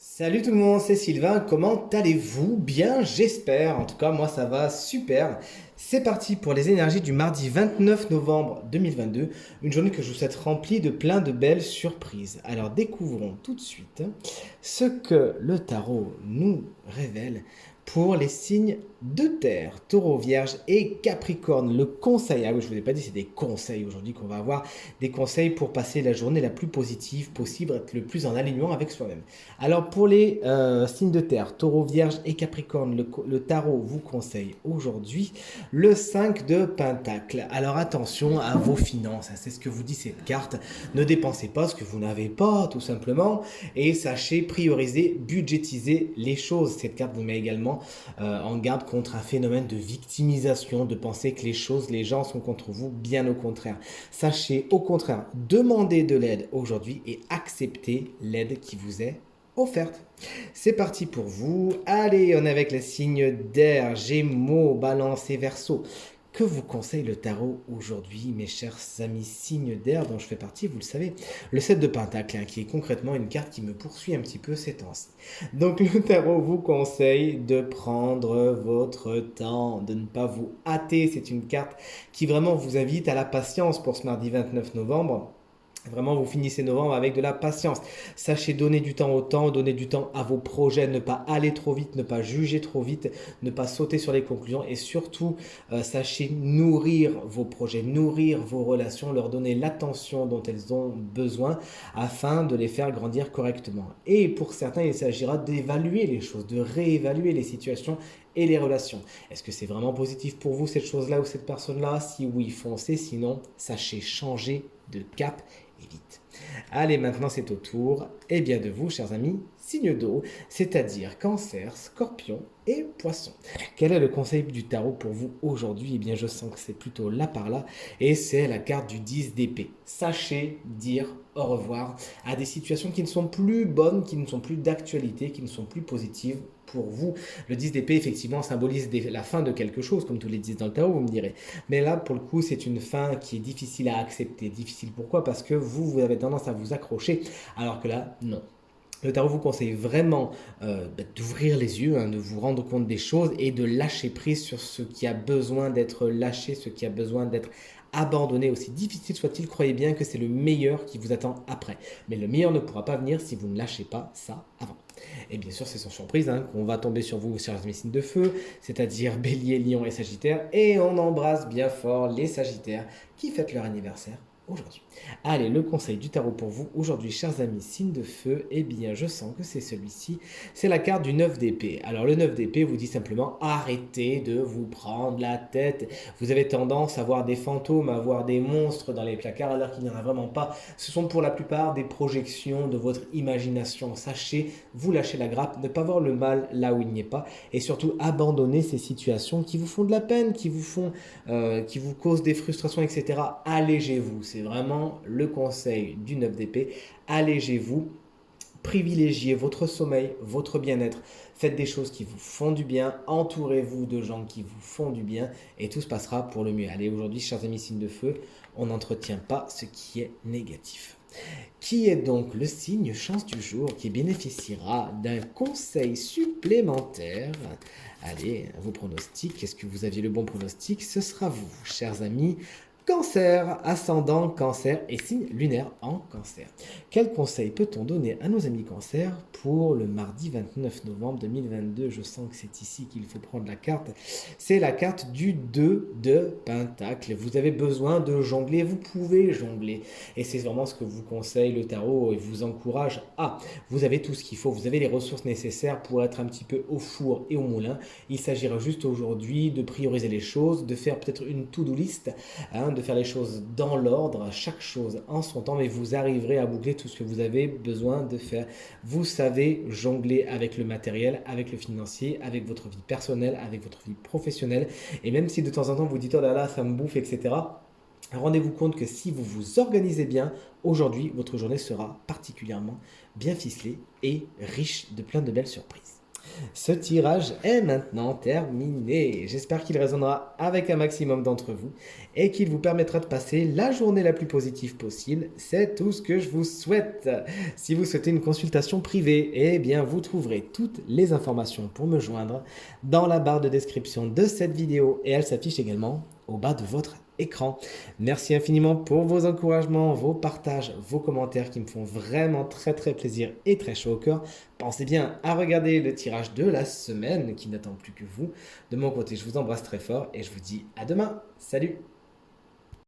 Salut tout le monde, c'est Sylvain, comment allez-vous? Bien, j'espère, en tout cas moi ça va super. C'est parti pour les énergies du mardi 29 novembre 2022, une journée que je vous souhaite remplie de plein de belles surprises. Alors découvrons tout de suite ce que le tarot nous révèle pour les signes de terre, taureau, vierge et capricorne. Le conseil, ah oui je ne vous ai pas dit c'est des conseils aujourd'hui qu'on va avoir, des conseils pour passer la journée la plus positive possible, être le plus en alignement avec soi-même. Alors pour les signes de terre, taureau, vierge et capricorne, le tarot vous conseille aujourd'hui le 5 de pentacle. Alors attention à vos finances, hein, c'est ce que vous dit cette carte. Ne dépensez pas ce que vous n'avez pas tout simplement et sachez prioriser, budgétiser les choses. Cette carte vous met également en garde contre un phénomène de victimisation, de penser que les choses, les gens sont contre vous, bien au contraire. Sachez au contraire demander de l'aide aujourd'hui et accepter l'aide qui vous est offerte. C'est parti pour vous. Allez, on est avec les signes d'air, Gémeaux, Balance et Verseau. Que vous conseille le tarot aujourd'hui, mes chers amis signes d'air dont je fais partie, vous le savez. Le 7 de Pentacle, hein, qui est concrètement une carte qui me poursuit un petit peu ces temps-ci. Donc le tarot vous conseille de prendre votre temps, de ne pas vous hâter. C'est une carte qui vraiment vous invite à la patience pour ce mardi 29 novembre. Vraiment, vous finissez novembre avec de la patience. Sachez donner du temps au temps, donner du temps à vos projets, ne pas aller trop vite, ne pas juger trop vite, ne pas sauter sur les conclusions et surtout, sachez nourrir vos projets, nourrir vos relations, leur donner l'attention dont elles ont besoin afin de les faire grandir correctement. Et pour certains, il s'agira d'évaluer les choses, de réévaluer les situations et les relations. Est-ce que c'est vraiment positif pour vous cette chose-là ou cette personne-là? Si oui, foncez, sinon, sachez changer de cap et vite. Allez, maintenant c'est au tour, et bien de vous, chers amis, signe d'eau, c'est-à-dire Cancer, Scorpion et Poisson. Quel est le conseil du tarot pour vous aujourd'hui? Eh bien, je sens que c'est plutôt là par là, et c'est la carte du 10 d'épée. Sachez dire au revoir à des situations qui ne sont plus bonnes, qui ne sont plus d'actualité, qui ne sont plus positives pour vous. Le 10 d'épée, effectivement, symbolise la fin de quelque chose, comme tous les 10 dans le tarot, vous me direz. Mais là, pour le coup, c'est une fin qui est difficile à accepter. Difficile pourquoi? Parce que vous avez tendance à vous accrocher, alors que là, non. Le tarot vous conseille vraiment d'ouvrir les yeux, hein, de vous rendre compte des choses et de lâcher prise sur ce qui a besoin d'être lâché, ce qui a besoin d'être abandonné. Aussi difficile soit-il, croyez bien que c'est le meilleur qui vous attend après. Mais le meilleur ne pourra pas venir si vous ne lâchez pas ça avant. Et bien sûr, c'est sans surprise hein, qu'on va tomber sur vous, sur les signes de feu, c'est-à-dire Bélier, Lion et Sagittaire. Et on embrasse bien fort les Sagittaires qui fêtent leur anniversaire aujourd'hui. Allez, le conseil du tarot pour vous aujourd'hui, chers amis, signe de feu, eh bien, je sens que c'est celui-ci. C'est la carte du 9 d'épée. Alors, le 9 d'épée vous dit simplement arrêtez de vous prendre la tête. Vous avez tendance à voir des fantômes, à voir des monstres dans les placards, alors qu'il n'y en a vraiment pas. Ce sont pour la plupart des projections de votre imagination. Sachez, vous lâchez la grappe, ne pas voir le mal là où il n'y est pas, et surtout abandonner ces situations qui vous font de la peine, qui vous causent des frustrations, etc. Allégez-vous. C'est vraiment le conseil du 9 d'épée. Allégez-vous, privilégiez votre sommeil, votre bien-être. Faites des choses qui vous font du bien, entourez-vous de gens qui vous font du bien et tout se passera pour le mieux. Allez, aujourd'hui, chers amis signes de feu, on n'entretient pas ce qui est négatif. Qui est donc le signe chance du jour qui bénéficiera d'un conseil supplémentaire? Allez, vos pronostics, est-ce que vous aviez le bon pronostic? Ce sera vous, chers amis. Cancer, ascendant Cancer et signe lunaire en Cancer. Quel conseil peut-on donner à nos amis Cancer pour le mardi 29 novembre 2022? Je sens que c'est ici qu'il faut prendre la carte. C'est la carte du 2 de Pentacle. Vous avez besoin de jongler, vous pouvez jongler. Et c'est vraiment ce que vous conseille le tarot et vous encourage à. Vous avez tout ce qu'il faut, vous avez les ressources nécessaires pour être un petit peu au four et au moulin. Il s'agira juste aujourd'hui de prioriser les choses, de faire peut-être une to-do list, hein, de faire les choses dans l'ordre, chaque chose en son temps, mais vous arriverez à boucler tout ce que vous avez besoin de faire. Vous savez jongler avec le matériel, avec le financier, avec votre vie personnelle, avec votre vie professionnelle, et même si de temps en temps vous dites oh là là ça me bouffe, etc., rendez-vous compte que si vous vous organisez bien, aujourd'hui votre journée sera particulièrement bien ficelée et riche de plein de belles surprises. Ce tirage est maintenant terminé. J'espère qu'il résonnera avec un maximum d'entre vous et qu'il vous permettra de passer la journée la plus positive possible. C'est tout ce que je vous souhaite. Si vous souhaitez une consultation privée, eh bien vous trouverez toutes les informations pour me joindre dans la barre de description de cette vidéo et elle s'affiche également au bas de votre écran. Merci infiniment pour vos encouragements, vos partages, vos commentaires qui me font vraiment très très plaisir et très chaud au cœur. Pensez bien à regarder le tirage de la semaine qui n'attend plus que vous. De mon côté, je vous embrasse très fort et je vous dis à demain. Salut!